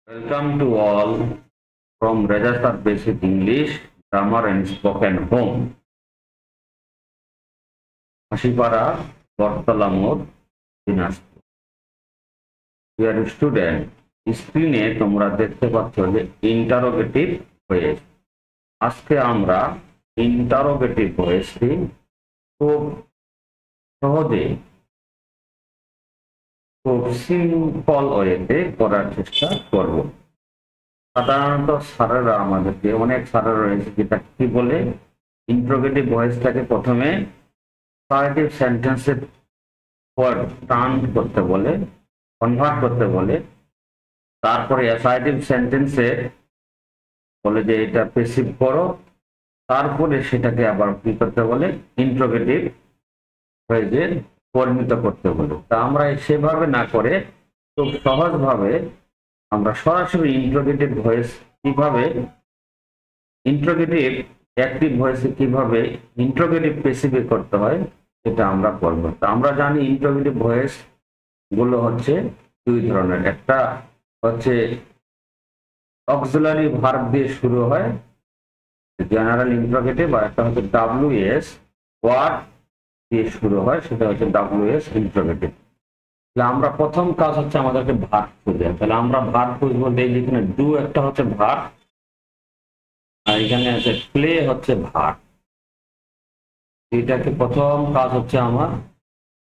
Welcome to all from Register Basic English, Grammar and Spoken Home. Ashipara, Bortalamur, Dinaspo. Dear student, স্ক্রিনে তোমরা দেখতে পাচ্ছ যে interrogative voice. আজকে আমরা ইন্টারোগেটিভ ভয়েসটি খুব সহজে খুব সিম্পল ওয়েতে করার চেষ্টা করব। সাধারণত স্যারেরা আমাদেরকে অনেক স্যারেরা রয়েছে যেটা কি বলে ইন্টারোগেটিভ ভয়েসটাকে প্রথমে অ্যাসার্টিভ সেন্টেন্সে টার্ন করতে বলে, কনভার্ট করতে বলে, তারপরে অ্যাসার্টিভ সেন্টেন্সে বলে যে এটা প্যাসিভ করো, তারপরে সেটাকে আবার কি করতে বলে ইন্টারোগেটিভ ভয়েসে পরিণত করতে বলে। তা আমরা সেভাবে না করে খুব সহজভাবে আমরা সরাসরি ইন্টারোগেটিভ ভয়েস কিভাবে ইন্টারোগেটিভ অ্যাক্টিভ ভয়েসে কিভাবে ইন্টারোগেটিভ প্যাসিভে করতে হয় সেটা আমরা করব। তা আমরা জানি ইন্টারোগেটিভ ভয়েস গুলো হচ্ছে দুই ধরনের, একটা হচ্ছে অক্সিলারি ভার্ব দিয়ে শুরু হয় জেনারেল ইন্টারোগেটিভ, আর একটা হচ্ছে ডাব্লিউএস ওয়ার্ড দিয়ে শুরু হয় সেটা হচ্ছে ডাব্লিউএস ইন্টারোগেটিভ। তাহলে আমরা প্রথম কাজ হচ্ছে আমাদেরকে ভার্ব খুঁজে, তাহলে আমরা ভার্ব খুঁজবো। এখানে ডু একটা হচ্ছে ভার্ব, আর এখানে আছে প্লে হচ্ছে ভার্ব। এটাকে প্রথম কাজ হচ্ছে আমার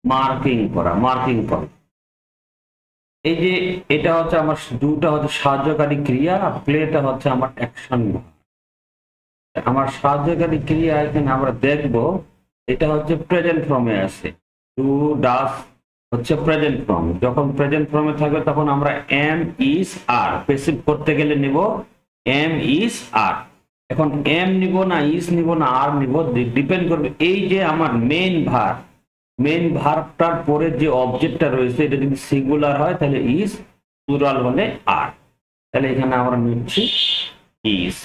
মার্কিং করা। এই যে এটা হচ্ছে আমার ডুটা হচ্ছে সাহায্যকারী ক্রিয়া, প্লেটা হচ্ছে আমার অ্যাকশন। আমার সাহায্যকারী ক্রিয়া এখানে আমরা দেখব এটা হচ্ছে প্রেজেন্ট ফর্মে আছে। ডু ডাস হচ্ছে প্রেজেন্ট ফর্ম। যখন প্রেজেন্ট ফর্মে থাকবে তখন আমরা এম ইজ আর, প্যাসিভ করতে গেলে নিব এম ইজ আর। এখন এম নিব না ইজ নিব না আর নিব, ডিপেন্ড করবে এই যে আমার মেইন ভার্বটার পরে যে অবজেক্টটা রয়েছে এটা যদি সিঙ্গুলার হয় তাহলে ইজ, প্লুরাল হলে আর। তাহলে এখানে আমরা নিচ্ছি ইজ,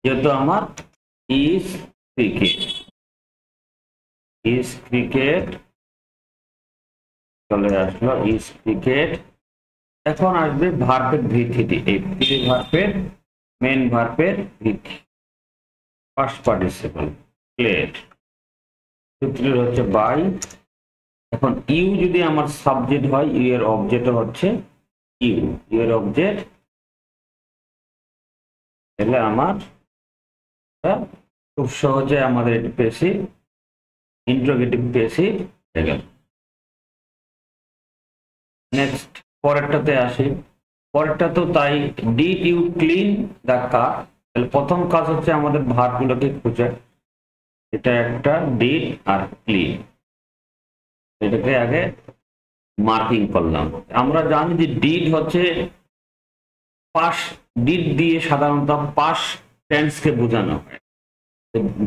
যেহেতু আমার ইজ ক্রিকেট চলে আসলো, ইজ ক্রিকেট। এখন আসবে ভার্বের ভিত্তিটি, এই ভার্বের মেইন ভার্বের ভিত্তি ফার্স্ট পার্টিসিপল প্লেড, সূত্রের হচ্ছে বাই। এখন ইউ যদি আমার সাবজেক্ট হয়, ইউ এর অবজেক্ট হচ্ছে ইউ এর অবজেক্ট, তাহলে আমার খুব সহজে আমাদের এটি প্যাসিভ ইন্টারোগেটিভ প্যাসিভ হয়ে গেল। নেক্সট পরেরটাতে আসি। পরেরটা তো তাই, did you clean the car. তাহলে প্রথম কাজ হচ্ছে আমাদের ভার্বগুলোকে খুঁজে, এটা একটা ডিড আর ক্লিন, এটাকে আগে মার্কিং করলাম। আমরা জানি যে ডিড হচ্ছে পাস্ট, ডিড দিয়ে সাধারণত পাস্ট টেন্সকে বোঝানো হয়।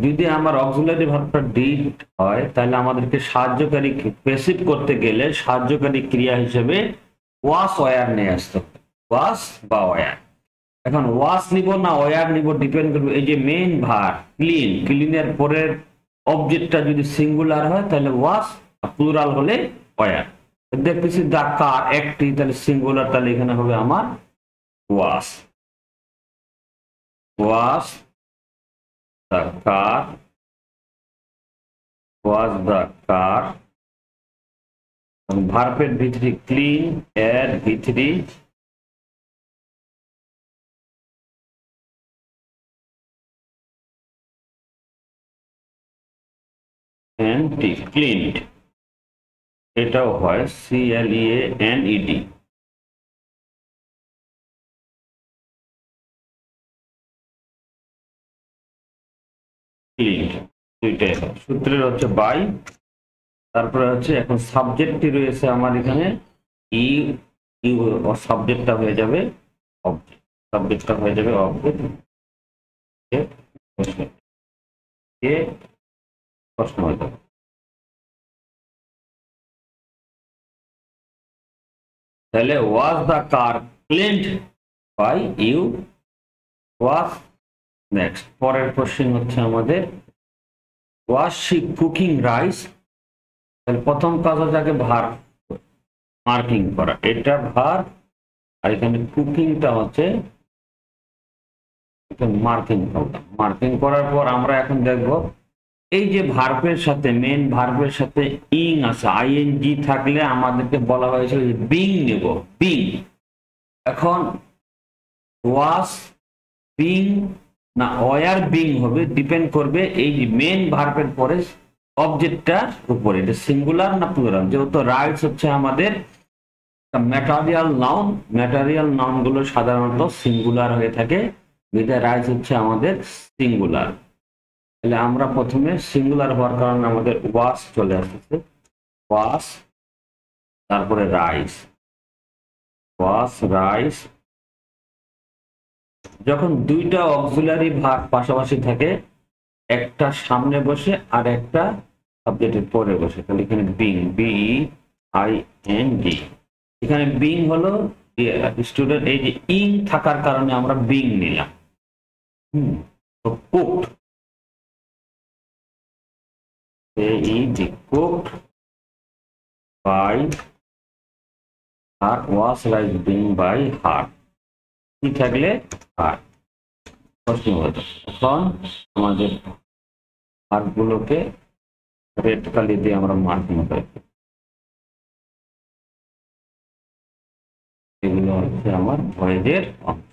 যদি আমার অক্সিলারি ভার্বটা ডিড হয় তাহলে আমাদেরকে সাহায্যকারী প্যাসিভ করতে গেলে সাহায্যকারী ক্রিয়া হিসেবে ওয়াস ওয়্যার নিয়ে আসতে হবে, ওয়াস বা ওয়্যার। এখন ওয়াস নিব না ওয়্যার নিব ডিপেন্ড করবে এই যে মেইন ভার্ব ক্লিনের পরের অবজেক্টটা যদি সিঙ্গুলার হয় তাহলে ওয়াস, প্লুরাল হলে ওয়্যার। দেখতেছি দা কার একটি, তাহলে সিঙ্গুলার, তাহলে এখানে হবে আমার ওয়াস the car, was the car। ভার্বের ভিতরে ক্লিন এর ভিতরে ক্লিনড, এটাও হয় CLEANED। দুইটাই হয়, সূত্রের হচ্ছে বাই। তারপরে হচ্ছে এখন সাবজেক্টটি রয়েছে আমার এখানে ইউ সাবজেক্টটা হয়ে যাবে অবজেক্ট, সাবজেক্টটা হয়ে যাবে অবজেক্ট, প্রশ্ন হয়ে যাবে। তাহলে was the car cleaned by you, was. Next পরের কোশ্চেন হচ্ছে আমাদের ওয়াজ শি কুকিং রাইস। তাহলে প্রথম কাজ হচ্ছে ভার্ব মার্কিং করা, এটা ভার্ব আর এখানে কুকিংটা হচ্ছে মার্কিং করলাম। মার্কিং করার পর আমরা এখন দেখব এই যে ভার্বের সাথে মেন ভার্বের সাথে ইং আছে, আইএনজি থাকলে আমাদেরকে বলা হয়েছে যে বিং নেব, বিং। এখন ওয়াস বিং না ওয়ার বিং হবে, ডিপেন্ড করবে এই যে মেন ভার্বের পরে অবজেক্টটার উপরে, এটা সিঙ্গুলার না প্লুরাল। যেহেতু রাইটস হচ্ছে আমাদের ম্যাটেরিয়াল নাউন, ম্যাটেরিয়াল নাউন গুলো সাধারণত সিঙ্গুলার হয়ে থাকে, বিধায় রাইটস হচ্ছে আমাদের সিঙ্গুলার। তাহলে আমরা প্রথমে সিঙ্গুলার হওয়ার কারণে আমাদের ওয়াস চলে আসছে, ওয়াস, তারপরে রাইস, ওয়াস রাইস। যখন দুইটা অক্সিলারি ভার্ব পাশাপাশি থাকে, একটা সামনে বসে আর একটা সাবজেক্টের পরে বসে, তাহলে এখানে বিং, BEING। এখানে বিং হলো স্টুডেন্ট, এই যে ইং থাকার কারণে আমরা বিং নিলাম। তো cooked, cooked by her, was like being by her, কি থাকলে আর প্রশ্নবোধক। এখন আমাদের ভার্বগুলোকে রেড কালি দিয়ে আমরা মার্কিং করি, এগুলো হচ্ছে আমার ভয়েজের অংশ।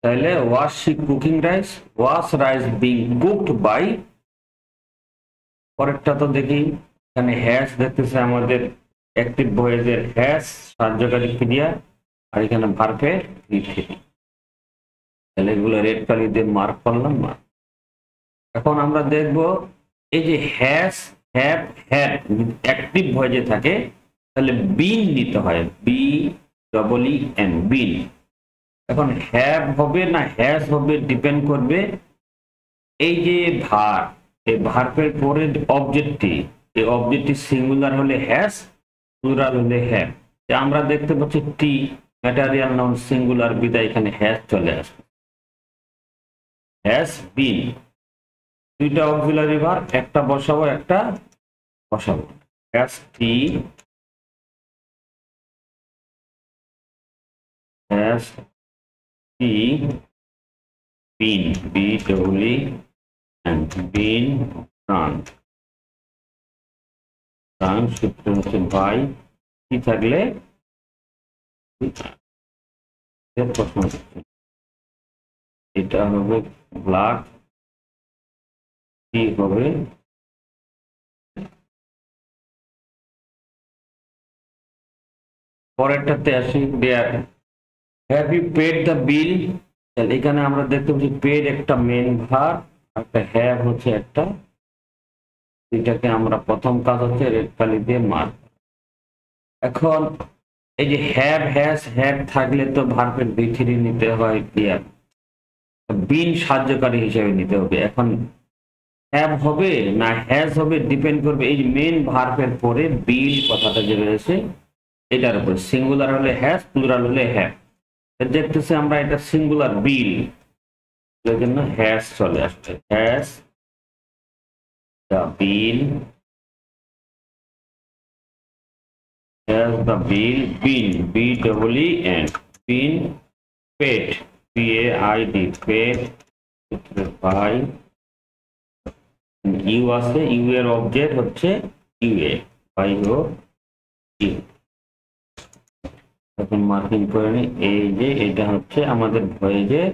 তাহলে was she cooking rice, was rice being cooked by. পরেরটা তো দেখি, এখানে হ্যাশ দেখতেছে আমাদের অ্যাক্টিভ ভয়েজের হ্যাশ সাহায্যকারী ক্রিয়া, আর এখানে ভার্বের ভিথি। তাহলে এগুলো রেড কালি দিয়ে মার্ক করলাম। এখন আমরা দেখব এই যে হ্যাশ, হ্যাভ, হ্যাড অ্যাক্টিভ ভয়েজে থাকে, তাহলে বিন নিতে হয়, BEEN, বিন। এখন হ্যাভ হবে না হ্যাজ হবে ডিপেন্ড করবে এই যে ভার্ব, এই ভার্বের পরে অবজেক্টটি, এই অবজেক্টটি সিঙ্গুলার হলে হ্যাজ, প্লুরাল হলে হ্যাভ। আমরা দেখতে পাচ্ছি টি ম্যাটেরিয়াল নাউন সিঙ্গুলার, বিদায় এখানে হ্যাজ চলে আসবে, হ্যাজ বিন। দুইটা অক্সিলারি ভার্ব, একটা বসাবো একটা বসাবো, has T, has T been, BEEN, been run, run সূত্র হচ্ছে বাই, কি থাকলে প্রশ্ন, এটা হবে ব্ল্যাক, কি হবে পরেরটাতে আসি। There have you paid the bill, তাহলে এখানে আমরা দেখতে পাচ্ছি পেড একটা মেন ভার্ব, একটা হ্যাভ হচ্ছে একটা, এটাকে আমরা প্রথম কাজ হচ্ছে রেড কালি দিয়ে মার্ক। এখন এই যে হ্যাভ, হ্যাজ, হ্যাভ থাকলে তো ভার্বের ভিথি নিতে হয়, বিন সাহায্যকারী হিসেবে নিতে হবে। এখন হ্যাভ হবে না হ্যাজ হবে ডিপেন্ড করবে এই যে মেন ভার্বের পরে বিল কথাটা যে রয়েছে এটার উপর, সিঙ্গুলার হলে হ্যাজ, প্লুরাল হলে হ্যাভ। দেখতেছি আমরা এটা সিঙ্গুলার বিল, এর জন্য হ্যাজ চলে আসছে, has the bill, has the bill been, BEEN, been paid, PAID, paid by. You আছে, ইউ এর অবজেক্ট হচ্ছে ইউএ, বাই ও ইউ। এখন মার্কিং করে নি, এই যে এটা হচ্ছে আমাদের ভয়েজের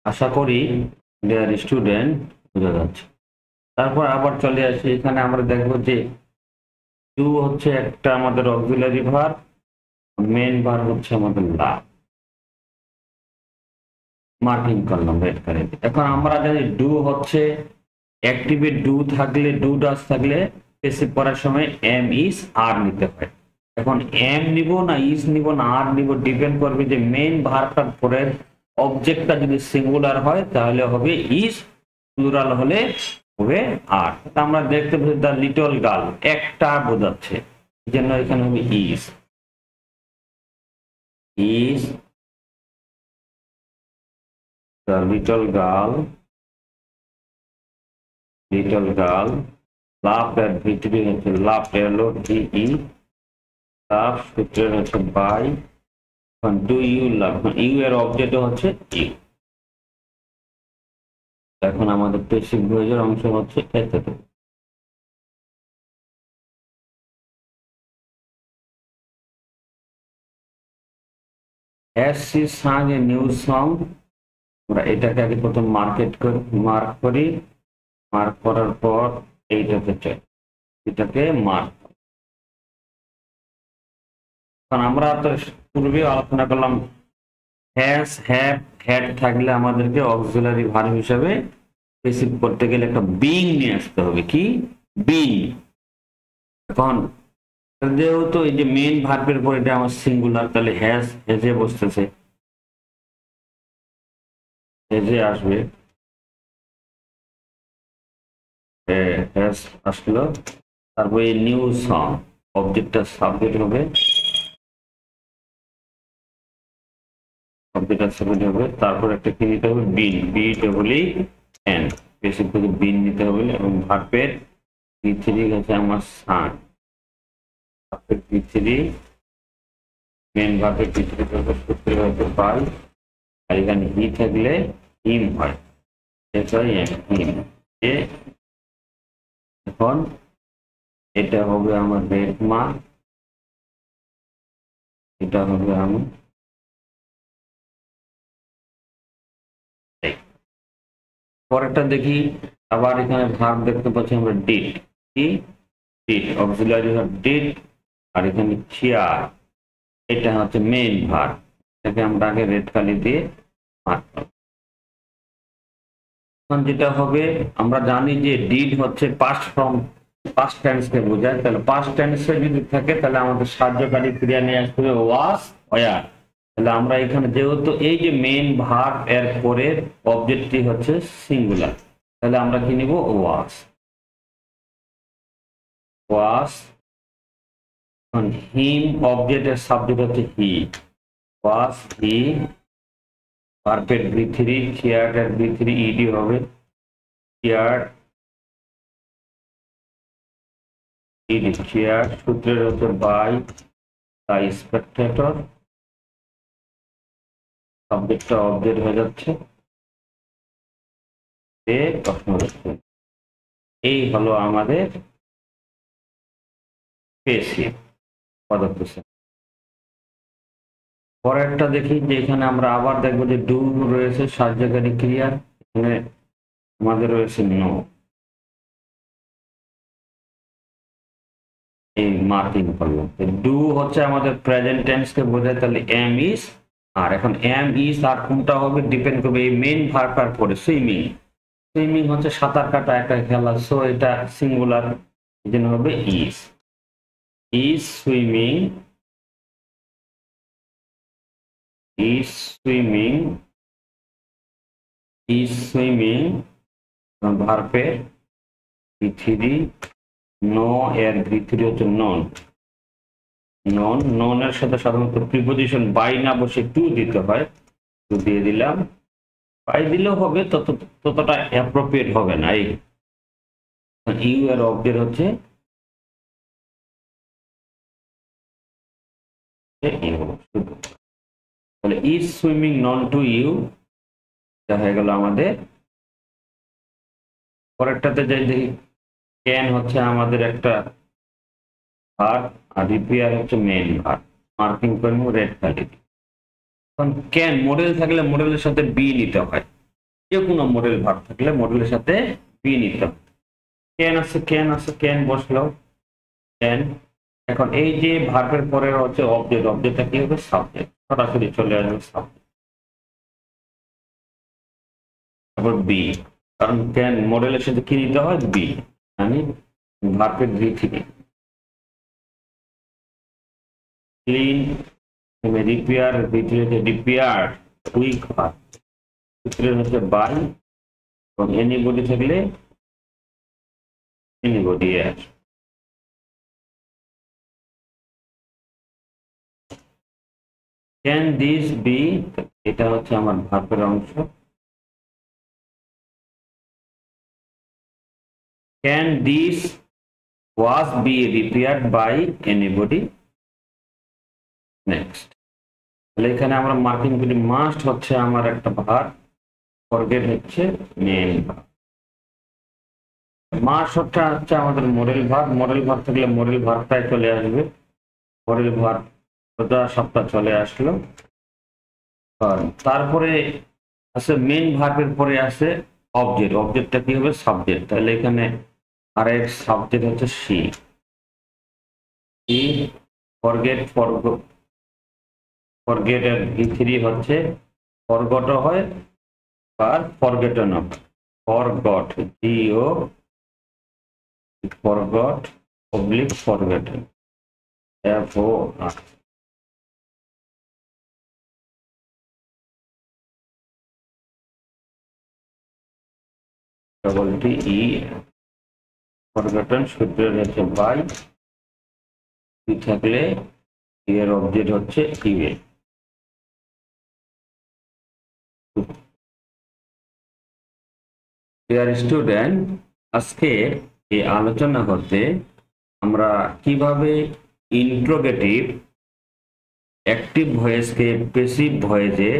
আশা করি ডিয়ার স্টুডেন্ট বোঝা যাচ্ছে। তারপর আবার চলে আসি, এখানে আমরা দেখবো যে টু হচ্ছে একটা আমাদের অক্সিলারি ভার্ব, মেন ভার্ব হচ্ছে আমাদের লাভ, মার্কিং করলাম রেড কালি। এখন আমরা জানি ডু হচ্ছে অ্যাক্টিভে, ডু থাকলে, ডু ডাস থাকলে পেসিভ করার সময় এম ইজ আর নিতে হয়। এখন এম নিব না ইজ নিব না আর নিব ডিপেন্ড করবে যে মেইন ভার্বটার পরের অবজেক্টটা যদি সিঙ্গুলার হয় তাহলে হবে ইজ, প্লুরাল হলে হবে আর। আমরা দেখতে পাচ্ছি দ্য লিটল গার্ল, একটা বোঝাচ্ছে, এই জন্য এখানে হবে is, is the little girl little girl, love এর ভিতরে হচ্ছে লাভ এলো ই, লাভ সূত্রের হচ্ছে by, do you love, you এর অবজেক্ট হচ্ছে ইউ। এখন আমাদের পেসিভ ভয়েসের অংশ হচ্ছে এতটুকু। As she sang a new song, আমরা এটাকে আগে প্রথম মার্ক করি, মার্ক করার পর এইটাতে চাই, এটাকে মার্ক। কারণ আমরা তো পূর্বে আলোচনা করলাম হ্যাজ, হ্যাভ, হ্যাড থাকলে আমাদেরকে অক্সিলারি ভার্ব হিসেবে পেসিভ করতে গেলে একটা বিং নিয়ে আসতে হবে, কি বিং। এখন যেহেতু এই যে মেইন ভার্বের পর এটা আমার সিঙ্গুলার, তাহলে হ্যাজ হেজে বসতেছে, হেজে আসবে, হ্যাজ আসলো, তারপরে নিউ সং অবজেক্টটা সাবজেক্ট হবে, অবজেক্টটা সাবজেক্ট হবে, তারপর একটা কি নিতে হবে been, B double E N, passive থেকে বিন নিতে হবে, এবং ভার্বের পৃথিবী হচ্ছে আমার সান, ভার্বের পৃথিবী মেন ভার্বের পৃথিবী সূত্রে হয়তো পাই, আর এখানে হি থাকলে হিম হয়, হিম। এখন এটা হবে আমার রেড মার্ক, এটা হবে আমার পরেরটা দেখি। আবার এখানে ভার্ব দেখতে পাচ্ছি আমরা ডিড, কি ডিড অক্সিলারি ভার্ব ডিড, আর এখানে চেয়ার, এটা হচ্ছে মেইন ভার্ব, এটাকে আমরা আগে রেড কালি দিয়ে মার্ক করব। এখন যেটা হবে, আমরা জানি যে ডিড হচ্ছে পাস্ট টেন্সকে বোঝায়, তাহলে পাস্ট টেন্সে যদি থাকে তাহলে আমাদের সাহায্যকারী ক্রিয়া নিয়ে আসতে হবে ওয়াজ, ওয়ার। তাহলে আমরা এখানে যেহেতু এই যে মেইন ভার্ব এর পরে অবজেক্টটি হচ্ছে সিঙ্গুলার, তাহলে আমরা কি নিব ওয়াজ, ওয়াজ। হিম অবজেক্টের সাবজেক্ট হচ্ছে হি, ওয়াজ হি, ভার্বের ভি3, চেয়ার এর ভি3 ইডি হবে, চেয়ার ইডি, চেয়ার সূত্রের হচ্ছে বাই দ্য স্পেকটেটর, সাবজেক্টটা অবজেক্ট হয়ে যাচ্ছে, এই হলো আমাদের পেসিভ পদার্থ। পরেরটা দেখি যে এখানে আমরা আবার দেখবো যে ডু রয়েছে সাহায্যকারী ক্রিয়া, এখানে আমাদের রয়েছে নো, এই মার্কিং করলাম। ডু হচ্ছে আমাদের প্রেজেন্ট টেন্স কে বোঝায়, তাহলে এম ইজ, আর এখন এম ইজ আর কোনটা হবে ডিপেন্ড করবে এই মেইন ভার্ব পরে। সুইমিং, সুইমিং হচ্ছে সাঁতার কাটা একটা খেলা, সো এটা সিঙ্গুলার, এই জন্য হবে is, is swimming, is swimming, is swimming ভার্বের ভি3, নো এর ভি3 হচ্ছে নন, নন, ননের সাথে সাধারণত প্রিপোজিশন বাই না বসে টু দিতে হয়, টু দিয়ে দিলাম, বাই দিলেও হবে, ততটা অ্যাপ্রোপ্রিয়েট হবে না। এই ইউ এর অবজেক্ট হচ্ছে তাহলে is swimming known to you, যা হয়ে গেল আমাদের। পরেরটাতে যাই দেখি, ক্যান হচ্ছে আমাদের একটা ভার্ব, আর রিপেয়ার হচ্ছে মেইন ভার্ব, মার্কিং করব রেড কালি। এখন ক্যান মডেল থাকলে মডেলের সাথে বি নিতে হয়, যে কোনো মডেল ভার্ব থাকলে মডেলের সাথে বি নিতে হয়। ক্যান আছে, ক্যান আছে, ক্যান বসলো ক্যান। এখন এই যে ভার্বের পরে হচ্ছে অবজেক্ট, অবজেক্টটা কি হবে সাবজেক্ট, সরাসরি চলে আসবে সাবজেক্ট, তারপর বি, কারণ ক্যান মডেলের সাথে কি নিতে হয় বি, মানে ভার্বের বি থেকে। ক্লিন রিপেয়ার, ভিতরে হচ্ছে রিপেয়ার, উইক ভার্ব, ভিতরে হচ্ছে বাই, এবং এনিবডি থাকলে এনিবডি এর। ক্যান দিস বি, এটা হচ্ছে আমার ভার্বের অংশ, can this was be repaired by anybody? Next, তাহলে এখানে আমরা মার্কিং করি মাস্ট হচ্ছে আমার একটা ভার্ব, ফরগেট হচ্ছে মেইন ভার্ব। মাস্ট হচ্ছে আমাদের মোডাল ভার্ব, মোডাল ভার্ব থাকলে মোডাল ভার্বটাই চলে আসবে, মোডাল ভার্ব সোজা সবটা চলে আসলো। তারপরে আছে মেইন ভার্বের পরে আছে অবজেক্ট, অবজেক্টটা কি হবে? সাবজেক্ট। তাহলে এখানে আরেক সাবজেক্ট হচ্ছে সি। ফরগেট, ফরগেট এর V3 হচ্ছে ফরগট হয় আর ফরগেটন হয়। Forgot, Jio forgot oblique forgotten, FOR। Double TE forgotten সূত্রের হচ্ছে বাই, থাকলে এর অবজেক্ট হচ্ছে ইভেন্ট। ডিয়ার স্টুডেন্ট, আজকে এই আলোচনা হতে আমরা কিভাবে ইন্ট্রোগেটিভ অ্যাক্টিভ ভয়েসকে প্যাসিভ ভয়েসে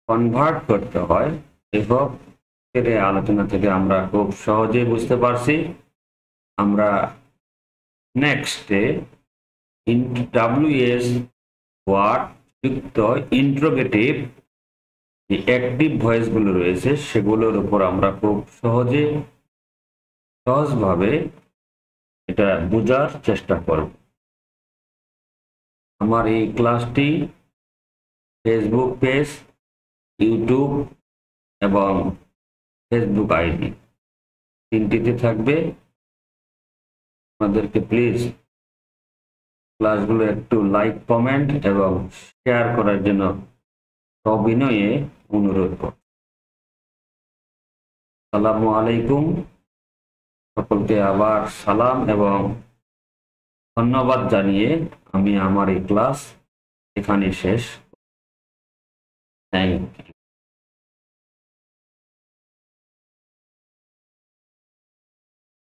কনভার্ট করতে হয়, এবং এই আলোচনা থেকে আমরা খুব সহজে বুঝতে পারছি। আমরা নেক্সটে WS ওয়ার্ড যুক্ত ইন্ট্রোগেটিভ যে অ্যাক্টিভ ভয়েসগুলো রয়েছে সেগুলোর উপর আমরা খুব সহজভাবে এটা বোঝার চেষ্টা করব। আমার এই ক্লাসটি ফেসবুক পেজ, ইউটিউব এবং ফেসবুক আইডি তিনটিতে থাকবে। আপনাদেরকে প্লিজ ক্লাসগুলো একটু লাইক, কমেন্ট এবং শেয়ার করার জন্য সবিনয়ে অনুরোধ করব। আসসালামু আলাইকুম, সকলকে আবার সালাম এবং ধন্যবাদ জানিয়ে আমি আমার এই ক্লাস এখানে শেষ। Thank you.